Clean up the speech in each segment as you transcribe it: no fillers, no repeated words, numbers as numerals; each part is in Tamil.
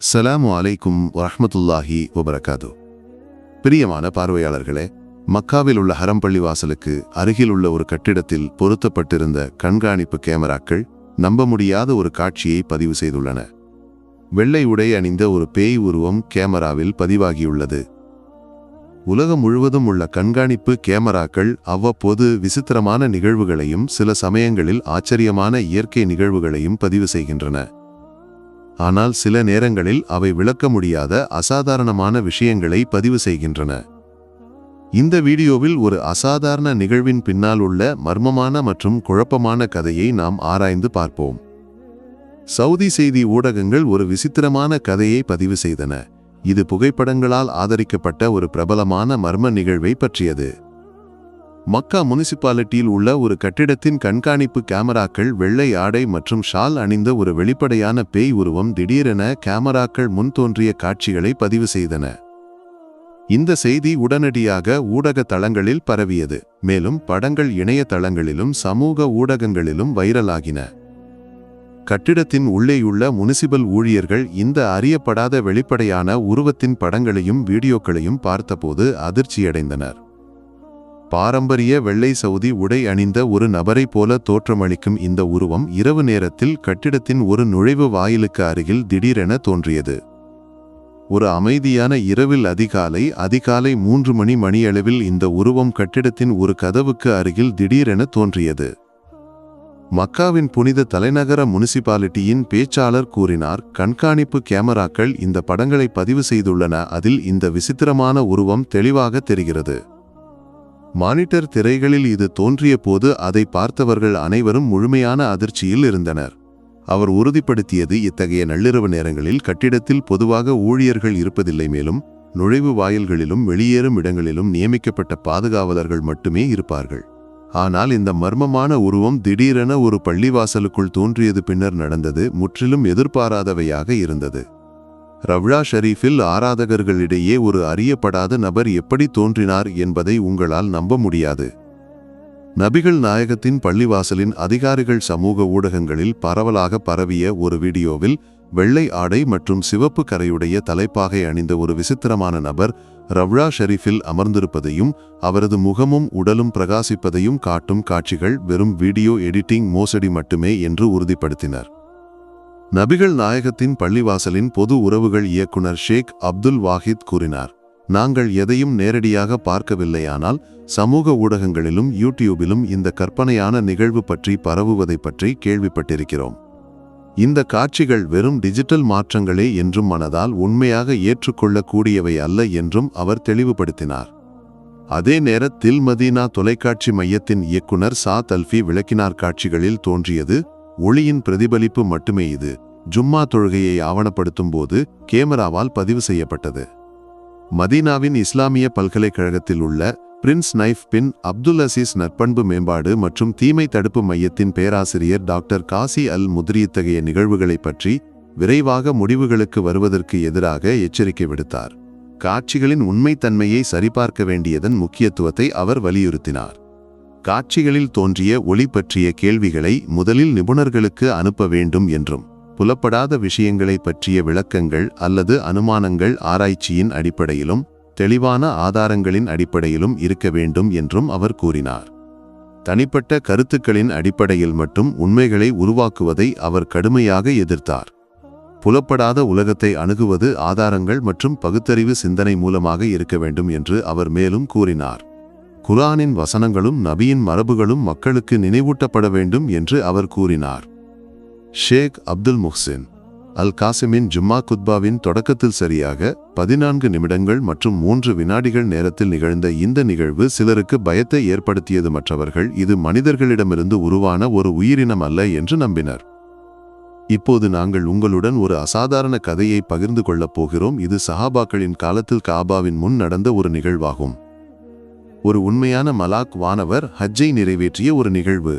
ஸலாமு அலைக்கும் வரஹ்மத்துல்லாஹி வபரகாது. பிரியமான பார்வையாளர்களே, மக்காவில் உள்ள ஹரம் பள்ளிவாசலுக்கு அருகில் உள்ள ஒரு கட்டிடத்தில் பொருத்தப்பட்டிருந்த கண்காணிப்பு கேமராக்கள் நம்ப முடியாத ஒரு காட்சியை பதிவு செய்துள்ளன. வெள்ளை உடை அணிந்த ஒரு பேய் உருவம் கேமராவில் பதிவாகியுள்ளது. உலகம் முழுவதும் உள்ள கண்காணிப்பு கேமராக்கள் அவ்வப்போது விசித்திரமான நிகழ்வுகளையும் சில சமயங்களில் ஆச்சரியமான இயற்கை நிகழ்வுகளையும் பதிவு செய்கின்றன. ஆனால் சில நேரங்களில் அவை விளக்க முடியாத அசாதாரணமான விஷயங்களை பதிவு செய்கின்றன. இந்த வீடியோவில் ஒரு அசாதாரண நிகழ்வின் பின்னால் உள்ள மர்மமான மற்றும் குழப்பமான கதையை நாம் ஆராய்ந்து பார்ப்போம். சவுதி செய்தி ஊடகங்கள் ஒரு விசித்திரமான கதையை பதிவு செய்தன. இது புகைப்படங்களால் ஆதரிக்கப்பட்ட ஒரு பிரபலமான மர்ம நிகழ்வை பற்றியது. மக்கா முனிசிபாலிட்டியில் உள்ள ஒரு கட்டிடத்தின் கண்காணிப்பு கேமராக்கள் வெள்ளை ஆடை மற்றும் ஷால் அணிந்த ஒரு வெளிப்படையான பேய் உருவம் திடீரென கேமராக்கள் முன் தோன்றிய காட்சிகளை பதிவு செய்தன. இந்த செய்தி உடனடியாக ஊடக தளங்களில் பரவியது. மேலும் படங்கள் இணையதளங்களிலும் சமூக ஊடகங்களிலும் வைரலாகின. கட்டிடத்தின் உள்ளேயுள்ள முனிசிபல் ஊழியர்கள் இந்த அறியப்படாத வெளிப்படையான உருவத்தின் படங்களையும் வீடியோக்களையும் பார்த்தபோது அதிர்ச்சியடைந்தனர். பாரம்பரிய வெள்ளை சவுதி உடை அணிந்த ஒரு நபரை போல தோற்றமளிக்கும் இந்த உருவம் இரவு நேரத்தில் கட்டிடத்தின் ஒரு நுழைவு வாயிலுக்கு அருகில் திடீரென தோன்றியது. ஒரு அமைதியான இரவில் அதிகாலை 3 மணியளவில் இந்த உருவம் கட்டிடத்தின் ஒரு கதவுக்கு அருகில் திடீரென தோன்றியது. மக்காவின் புனித தலைநகர முனிசிபாலிட்டியின் பேச்சாளர் கூறினார், கண்காணிப்பு கேமராக்கள் இந்த படங்களை பதிவு செய்துள்ளன. அதில் இந்த விசித்திரமான உருவம் தெளிவாக தெரிகிறது. மானிட்டர் திரைகளில் இது தோன்றிய போது அதை பார்த்தவர்கள் அனைவரும் முழுமையான அதிர்ச்சியில் இருந்தனர். அவர் உறுதிப்படுத்தியது, இத்தகைய நள்ளிரவு நேரங்களில் கட்டிடத்தில் பொதுவாக ஊழியர்கள் இருப்பதில்லை. மேலும் நுழைவு வாயில்களிலும் வெளியேறும் இடங்களிலும் நியமிக்கப்பட்ட பாதுகாவலர்கள் மட்டுமே இருப்பார்கள். ஆனால் இந்த மர்மமான உருவம் திடீரென ஒரு பள்ளிவாசலுக்குள் தோன்றியது பின்னர் நடந்தது முற்றிலும் எதிர்பாராதவையாக இருந்தது. ரவ்லா ஷரீஃபில் ஆராதகர்களிடையே ஒரு அறியப்படாத நபர் எப்படி தோன்றினார் என்பதை உங்களால் நம்ப முடியாது. நபிகள் நாயகத்தின் பள்ளிவாசலின் அதிகாரிகள் சமூக ஊடகங்களில் பரவலாக பரவிய ஒரு வீடியோவில் வெள்ளை ஆடை மற்றும் சிவப்பு கரையுடைய தலைப்பாகை அணிந்த ஒரு விசித்திரமான நபர் ரவ்லா ஷரீஃபில் அமர்ந்திருப்பதையும் அவரது முகமும் உடலும் பிரகாசிப்பதையும் காட்டும் காட்சிகள் வெறும் வீடியோ எடிட்டிங் மோசடி மட்டுமே என்று உறுதிப்படுத்தினர். நபிகள் நாயகத்தின் பள்ளிவாசலின் பொது உறவுகள் இயக்குனர் ஷேக் அப்துல் வாஹித் கூறினார், நாங்கள் எதையும் நேரடியாக பார்க்கவில்லையானால் சமூக ஊடகங்களிலும் யூடியூபிலும் இந்த கற்பனையான நிகழ்வு பற்றி பரவுவதை பற்றி கேள்விப்பட்டிருக்கிறோம். இந்த காட்சிகள் வெறும் டிஜிட்டல் மாற்றங்களே என்றும் மனதால் உண்மையாக ஏற்றுக்கொள்ளக்கூடியவை அல்ல என்றும் அவர் தெளிவுபடுத்தினார். அதே நேரத்தில் மதீனா தொலைக்காட்சி மையத்தின் இயக்குனர் சாத் அல்ஃபி விளக்கினார், காட்சிகளில் தோன்றியது ஒளியின் பிரதிபலிப்பு மட்டுமே. இது ஜும்மா தொழுகையை ஆவணப்படுத்தும் போது கேமராவால் பதிவு செய்யப்பட்டது. மதீனாவின் இஸ்லாமிய பல்கலைக்கழகத்தில் உள்ள பிரின்ஸ் நைஃப் பின் அப்துல் அசீஸ் நற்பண்பு மேம்பாடு மற்றும் தீமை தடுப்பு மையத்தின் பேராசிரியர் டாக்டர் காசி அல் முத்ரி இத்தகைய நிகழ்வுகளை பற்றி விரைவாக முடிவுகளுக்கு வருவதற்கு எதிராக எச்சரிக்கை விடுத்தார். காட்சிகளின் உண்மைத்தன்மையை சரிபார்க்க வேண்டியதன் முக்கியத்துவத்தை அவர் வலியுறுத்தினார். காட்சிகளில் தோன்றிய ஒளி பற்றிய கேள்விகளை முதலில் நிபுணர்களுக்கு அனுப்ப வேண்டும் என்றும் புலப்படாத விஷயங்களை பற்றிய விளக்கங்கள் அல்லது அனுமானங்கள் ஆராய்ச்சியின் அடிப்படையிலும் தெளிவான ஆதாரங்களின் அடிப்படையிலும் இருக்க வேண்டும் என்றும் அவர் கூறினார். தனிப்பட்ட கருத்துக்களின் அடிப்படையில் மட்டும் உண்மைகளை உருவாக்குவதை அவர் கடுமையாக எதிர்த்தார். புலப்படாத உலகத்தை அணுகுவது ஆதாரங்கள் மற்றும் பகுத்தறிவு சிந்தனை மூலமாக இருக்க வேண்டும் என்று அவர் மேலும் கூறினார். குர்ஆனின் வசனங்களும் நபியின் மரபுகளும் மக்களுக்கு நினைவூட்டப்பட வேண்டும் என்று அவர் கூறினார். ஷேக் அப்துல் முஹ்சின் அல் காசிமின் ஜும்மா குத்பாவின் தொடக்கத்தில் சரியாக 14 நிமிடங்கள் மற்றும் 3 வினாடிகள் நேரத்தில் நிகழ்ந்த இந்த நிகழ்வு சிலருக்கு பயத்தை ஏற்படுத்தியது. மற்றவர்கள் இது மனிதர்களிடமிருந்து உருவான ஒரு உயிரினம் அல்ல என்று நம்பினர். இப்போது நாங்கள் உங்களுடன் ஒரு அசாதாரண கதையை பகிர்ந்து கொள்ளப் போகிறோம். இது சஹாபாக்களின் காலத்தில் காபாவின் முன் நடந்த ஒரு நிகழ்வாகும். ஒரு உண்மையான மலாக் வானவர் ஹஜ்ஜை நிறைவேற்றிய ஒரு நிகழ்வு.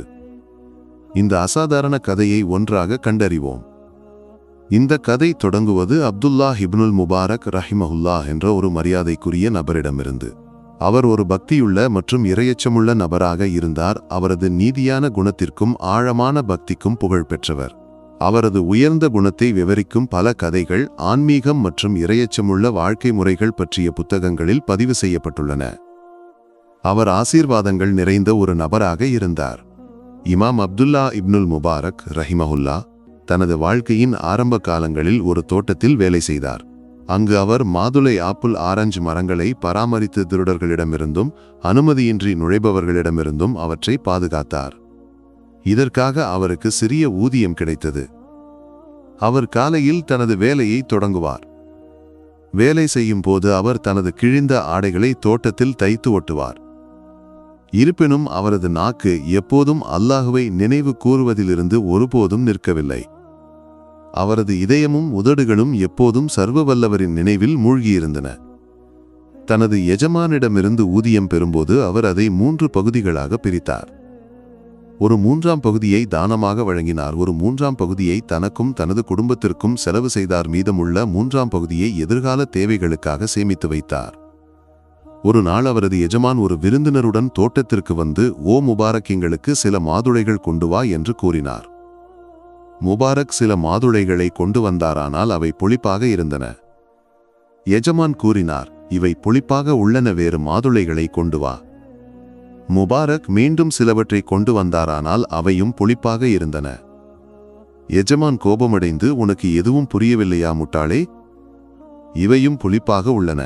இந்த அசாதாரண கதையை ஒன்றாக கண்டறிவோம். இந்த கதை தொடங்குவது அப்துல்லா இப்னுல் முபாரக் ரஹிமஹுல்லா என்ற ஒரு மரியாதைக்குரிய நபரிடமிருந்து. அவர் ஒரு பக்தியுள்ள மற்றும் இரையச்சமுள்ள நபராக இருந்தார். அவரது நீதியான குணத்திற்கும் ஆழமான பக்திக்கும் புகழ் பெற்றவர். அவரது உயர்ந்த குணத்தை விவரிக்கும் பல கதைகள் ஆன்மீகம் மற்றும் இரையச்சமுள்ள வாழ்க்கை முறைகள் பற்றிய புத்தகங்களில் பதிவு செய்யப்பட்டுள்ளன. அவர் ஆசீர்வாதங்கள் நிறைந்த ஒரு நபராக இருந்தார். இமாம் அப்துல்லா இப்னுல் முபாரக் ரஹிமஹுல்லா தனது வாழ்க்கையின் ஆரம்ப காலங்களில் ஒரு தோட்டத்தில் வேலை செய்தார். அங்கு அவர் மாதுளை, ஆப்பிள், ஆரஞ்சு மரங்களை பராமரித்து திருடர்களிடமிருந்தும் அனுமதியின்றி நுழைபவர்களிடமிருந்தும் அவற்றை பாதுகாத்தார். இதற்காக அவருக்கு சிறிய ஊதியம் கிடைத்தது. அவர் காலையில் தனது வேலையை தொடங்குவார். வேலை செய்யும் போது அவர் தனது கிழிந்த ஆடைகளை தோட்டத்தில் தைத்து ஒட்டுவார். இருப்பினும் அவரது நாக்கு எப்போதும் அல்லாஹுவை நினைவு கூறுவதிலிருந்து ஒருபோதும் நிற்கவில்லை. அவரது இதயமும் உதடுகளும் எப்போதும் சர்வவல்லவரின் நினைவில் மூழ்கியிருந்தன. தனது எஜமானிடமிருந்து ஊதியம் பெறும்போது அவர் அதை 3 பகுதிகளாக பிரித்தார். ஒரு 3ஆம் பகுதியை தானமாக வழங்கினார். ஒரு 3ஆம் பகுதியை தனக்கும் தனது குடும்பத்திற்கும் செலவு செய்தார். மீதமுள்ள 3ஆம் பகுதியை எதிர்கால தேவைகளுக்காக சேமித்து வைத்தார். ஒரு நாள் அவரது எஜமான் ஒரு விருந்தினருடன் தோட்டத்திற்கு வந்து, "ஓ முபாரக், எங்களுக்கு சில மாதுளைகள் கொண்டு வா" என்று கூறினார். முபாரக் சில மாதுளைகளை கொண்டு வந்தாரானால் அவை புளிப்பாக இருந்தன. எஜமான் கூறினார், "இவை புளிப்பாக உள்ளன, வேறு மாதுளைகளை கொண்டு வா." முபாரக் மீண்டும் சிலவற்றை கொண்டு வந்தாரானால் அவையும் புளிப்பாக இருந்தன. எஜமான் கோபமடைந்து, "உனக்கு எதுவும் புரியவில்லையா முட்டாளே? இவையும் புளிப்பாக உள்ளன."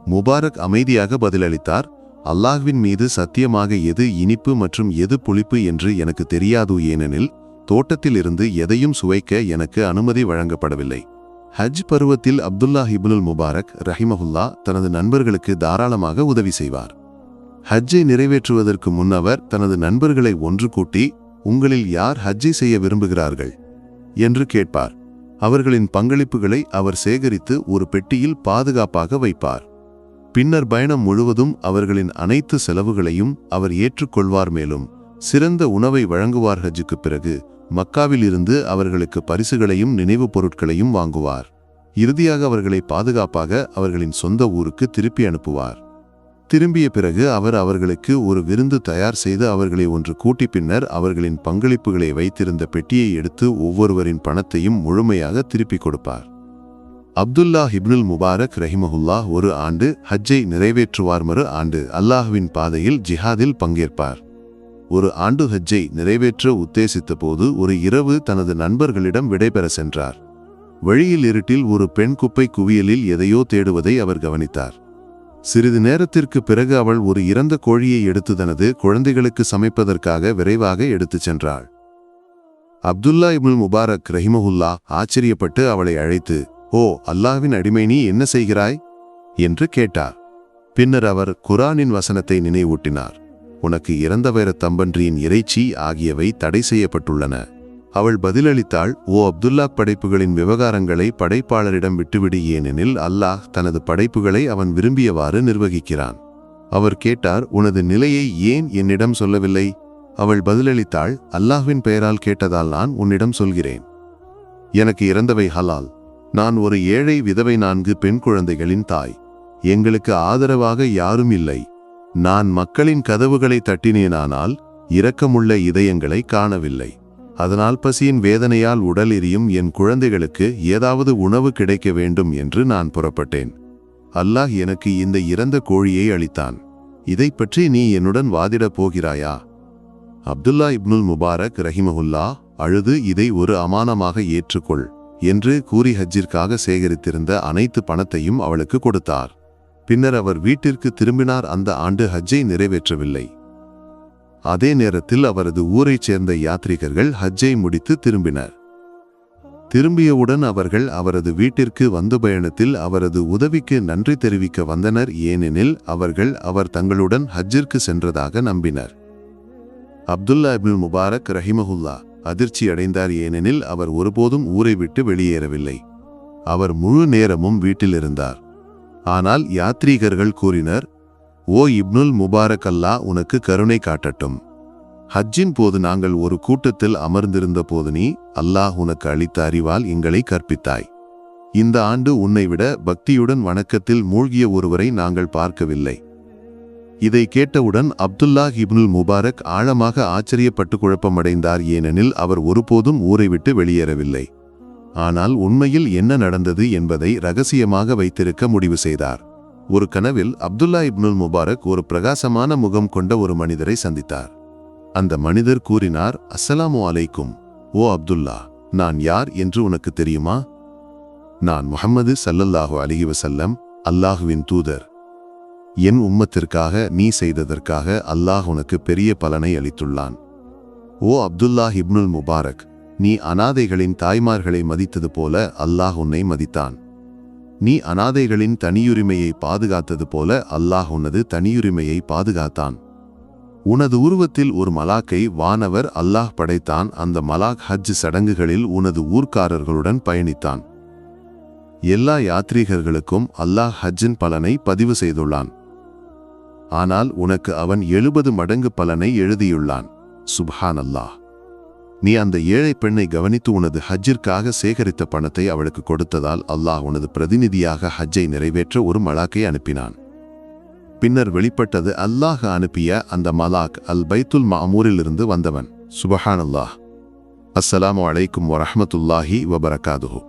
முபாரக் அமைதியாக பதிலளித்தார், "அல்லாஹ்வின் மீது சத்தியமாக எது இனிப்பு மற்றும் எது புளிப்பு என்று எனக்கு தெரியாது, ஏனெனில் தோட்டத்தில் இருந்து எதையும் சுவைக்க எனக்கு அனுமதி வழங்கப்படவில்லை." ஹஜ் பருவத்தில் அப்துல்லா இப்னுல் முபாரக் ரஹிமஹுல்லா தனது நண்பர்களுக்கு தாராளமாக உதவி செய்வார். ஹஜ்ஜை நிறைவேற்றுவதற்கு முன் அவர் தனது நண்பர்களை ஒன்று கூட்டி, "உங்களில் யார் ஹஜ்ஜை செய்ய விரும்புகிறார்கள்?" என்று கேட்பார். அவர்களின் பங்களிப்புகளை அவர் சேகரித்து ஒரு பெட்டியில் பாதுகாப்பாக வைப்பார். பின்னர் பயணம் முழுவதும் அவர்களின் அனைத்து செலவுகளையும் அவர் ஏற்றுக்கொள்வார். மேலும் சிறந்த உணவை வழங்குவார். ஹஜ்ஜுக்கு பிறகு மக்காவில் இருந்து அவர்களுக்கு பரிசுகளையும் நினைவுப் பொருட்களையும் வாங்குவார். இறுதியாக அவர்களை பாதுகாப்பாக அவர்களின் சொந்த ஊருக்கு திருப்பி அனுப்புவார். திரும்பிய பிறகு அவர் அவர்களுக்கு ஒரு விருந்து தயார் செய்து அவர்களை ஒன்று கூட்டி பின்னர் அவர்களின் பங்களிப்புகளை வைத்திருந்த பெட்டியை எடுத்து ஒவ்வொருவரின் பணத்தையும் முழுமையாக திருப்பிக் கொடுப்பார். அப்துல்லா இப்னுல் முபாரக் ரஹிமஹுல்லா ஒரு ஆண்டு ஹஜ்ஜை நிறைவேற்றுவார். மறு ஆண்டு அல்லாஹ்வின் பாதையில் ஜிஹாதில் பங்கேற்பார். ஒரு ஆண்டு ஹஜ்ஜை நிறைவேற்ற உத்தேசித்த போது ஒரு இரவு தனது நண்பர்களிடம் விடைபெற சென்றார். வழியில் இருட்டில் ஒரு பெண் குப்பை குவியலில் எதையோ தேடுவதை அவர் கவனித்தார். சிறிது நேரத்திற்கு பிறகு அவள் ஒரு இறந்த கோழியை எடுத்து தனது குழந்தைகளுக்கு சமைப்பதற்காக விரைவாக எடுத்துச் சென்றாள். அப்துல்லா இப்னுல் முபாரக் ரஹிமஹுல்லா ஆச்சரியப்பட்டு அவளை அழைத்து, "ஓ அல்லாஹ்வின் அடிமை, நீ என்ன செய்கிறாய்?" என்று கேட்டார். பின்னர் அவர் குர்ஆனின் வசனத்தை நினைவூட்டினார். "உனக்கு இறந்தவர தம்பன்றியின் இறைச்சி ஆகியவை தடை செய்யப்பட்டுள்ளன." அவள் பதிலளித்தாள், "ஓ அப்துல்லா, படைப்புகளின் விவகாரங்களை படைப்பாளரிடம் விட்டுவிடு, ஏனெனில் அல்லாஹ் தனது படைப்புகளை அவன் விரும்பியவாறு நிர்வகிக்கிறான்." அவர் கேட்டார், "உனது நிலையை ஏன் என்னிடம் சொல்லவில்லை?" அவள் பதிலளித்தாள், "அல்லாஹ்வின் பெயரால் கேட்டதால் நான் உன்னிடம் சொல்கிறேன். எனக்கு இறந்தவை ஹலால். நான் ஒரு ஏழை விதவை, 4 பெண் குழந்தைகளின் தாய். எங்களுக்கு ஆதரவாக யாரும் இல்லை. நான் மக்களின் கதவுகளை தட்டினேனானால் இரக்கமுள்ள இதயங்களை காணவில்லை. அதனால் பசியின் வேதனையால் உடல் எரியும் என் குழந்தைகளுக்கு ஏதாவது உணவு கிடைக்க வேண்டும் என்று நான் புறப்பட்டேன். அல்லாஹ் எனக்கு இந்த இறந்த கோழியை அளித்தான். இதை பற்றி நீ என்னுடன் வாதிடப் போகிறாயா?" அப்துல்லா இப்னுல் முபாரக் ரஹிமஹுல்லா அழுது, "இதை ஒரு அமானமாக ஏற்றுக்கொள்" என்று கூறி ஹஜ்ஜிற்காக சேகரித்திருந்த அனைத்து பணத்தையும் அவளுக்கு கொடுத்தார். பின்னர் அவர் வீட்டிற்கு திரும்பினார். அந்த ஆண்டு ஹஜ்ஜை நிறைவேற்றவில்லை. அதே நேரத்தில் அவரது ஊரைச் சேர்ந்த யாத்ரீகர்கள் ஹஜ்ஜை முடித்து திரும்பினர். திரும்பியவுடன் அவர்கள் அவரது வீட்டிற்கு வந்த பயணத்தில் அவரது உதவிக்கு நன்றி தெரிவிக்க வந்தனர், ஏனெனில் அவர் தங்களுடன் ஹஜ்ஜிற்கு சென்றதாக நம்பினர். அப்துல்லா இப்னுல் முபாரக் ரஹிமஹுல்லா அதிர்ச்சி அடைந்தார், ஏனெனில் அவர் ஒருபோதும் ஊரை விட்டு வெளியேறவில்லை. அவர் முழு நேரமும் வீட்டில் இருந்தார். ஆனால் யாத்ரீகர்கள் கூறினர், "ஓ இப்னுல் முபாரக், அல்லாஹ் உனக்கு கருணை காட்டட்டும். ஹஜ்ஜின் போது நாங்கள் ஒரு கூட்டத்தில் அமர்ந்திருந்த போது நீ அல்லாஹ் உனக்கு அளித்த அறிவால் எங்களை கற்பித்தாய். இந்த ஆண்டு உன்னை விட பக்தியுடன் வணக்கத்தில் மூழ்கிய ஒருவரை நாங்கள் பார்க்கவில்லை. இதை கேட்டவுடன் அப்துல்லாஹ் இப்னுல் முபாரக் ஆழமாக ஆச்சரியப்பட்டு குழப்பமடைந்தார். ஏனெனில் அவர் ஒருபோதும் ஊரை விட்டு வெளியேறவில்லை. ஆனால் உண்மையில் என்ன நடந்தது என்பதை ரகசியமாக வைத்திருக்க முடிவு செய்தார். ஒரு கனவில் அப்துல்லா இப்னுல் முபாரக் ஒரு பிரகாசமான முகம் கொண்ட ஒரு மனிதரை சந்தித்தார். அந்த மனிதர் கூறினார், அஸ்ஸலாமு அலைக்கும். ஓ அப்துல்லா, நான் யார் என்று உனக்கு தெரியுமா? நான் முஹம்மது ஸல்லல்லாஹு அலைஹி வஸல்லம், அல்லாஹுவின் தூதர். என் உம்மத்திற்காக நீ செய்ததற்காக அல்லாஹ் உனக்கு பெரிய பலனை அளித்துள்ளான். ஓ அப்துல்லாஹ் இப்னுல் முபாரக், நீ அனாதைகளின் தாய்மார்களை மதித்தது போல அல்லாஹ் உன்னை மதித்தான். நீ அனாதைகளின் தனியுரிமையை பாதுகாத்தது போல அல்லாஹ் உனது தனியுரிமையை பாதுகாத்தான். உனது உருவத்தில் ஒரு மலாக்கை வானவர் அல்லாஹ் படைத்தான். அந்த மலாக் ஹஜ் சடங்குகளில் உனது ஊர்க்காரர்களுடன் பயணித்தான். எல்லா யாத்ரீகர்களுக்கும் அல்லாஹ் ஹஜ்ஜின் பலனை பதிவு செய்துள்ளான். ஆனால் உனக்கு அவன் 70 மடங்கு பலனை எழுதியுள்ளான். சுப்ஹான் அல்லாஹ். நீ அந்த ஏழை பெண்ணை கவனித்து உனது ஹஜ்ஜிற்காக சேகரித்த பணத்தை அவளுக்கு கொடுத்ததால் அல்லாஹ் உனது பிரதிநிதியாக ஹஜ்ஜை நிறைவேற்ற ஒரு மலாக்கை அனுப்பினான். பின்னர் வெளிப்பட்டது அல்லாஹ் அனுப்பிய அந்த மலாக் அல் பைத்துல் மஅமூரிலிருந்து வந்தவன். சுப்ஹானல்லாஹ். அஸ்ஸலாமு அலைக்கும் வரஹ்மத்துல்லாஹி வபரகாதுஹு.